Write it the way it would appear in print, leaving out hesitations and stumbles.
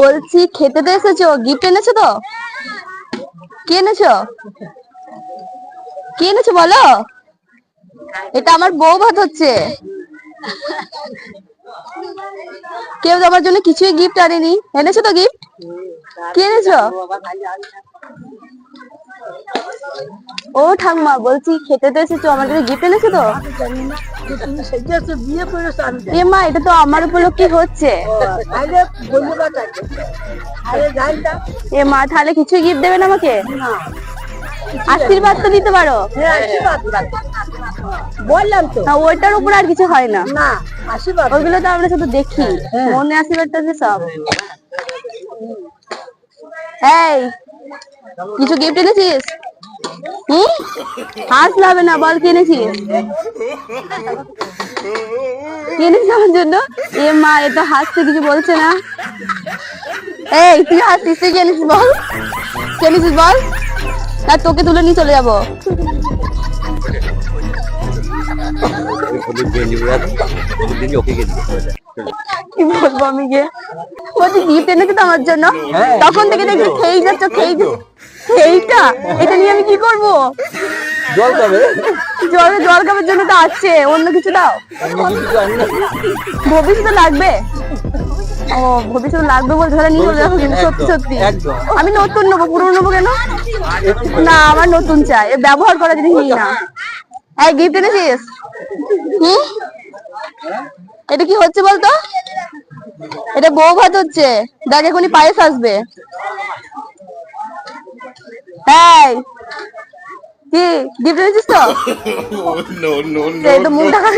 বলছি খেতে তো এসেছো, গিফট এনেছো তো? কি এনেছো? কি এনেছো বলো? এটা আমার বউ ভাত হচ্ছে। কেউ তো আমার জন্য কিছুই গিফট আনেনি। এনেছো তো গিফট? কি এনেছো? ও ঠাম্মা, বলছি খেতে তো এসেছো, আমার জন্য গিফট এনেছো তো? এ মা, এটা তো আমার উপলক্ষে হচ্ছে। এ মা, তাহলে কিছুই গিফট দেবে না আমাকে? আশীর্বাদ তো দিতে পারো। বললাম তো না, ওইটার উপর আর কিছু হয় না। ওইগুলো তো আমরা শুধু দেখি, মনে আশীর্বাদটা যে সব। এই, কিছু গিফট এনেছিস? হুম, হাসলে হবে না, বল কি এনেছিস? কি এনেছিস আমার জন্য? এ মা, এ তো হাসতে কিছু বলছে না। এই, তুই হাসছিস, তুই কি এনেছিস বল? কি এনেছিস বল? না, তোকে তুলে নিয়ে চলে যাবো। কি বলবো আমি গিয়ে? বলছি গিফট এনেছে তো আমার জন্য, তখন থেকে দেখছি খেয়েই যাচ্ছ, খেয়েই এইটা, এটা নিয়ে আমি কি করবো? জল খাবে? জল খাবার জন্য তো আছে, অন্য কিছু দাও। ভবিষ্যতে লাগবে। ও, ভবিষ্যতে লাগবে বলতে তাহলে নিয়ে চলে যাবো, কিন্তু সত্যি সত্যি। আমি নতুন নেবো, পুরনো নেবো কেন? না, আমার নতুন চাই, ব্যবহার করা জিনিস নিই না। এই, গিফট এনেছিস? হুম, এটা কি হচ্ছে বলতো? এটা বউ ভাত হচ্ছে, দেখ এখনই পায়েস আসবে। এই, কি গিফট এনেছিস তো? এই তো মুখ ঢাকা।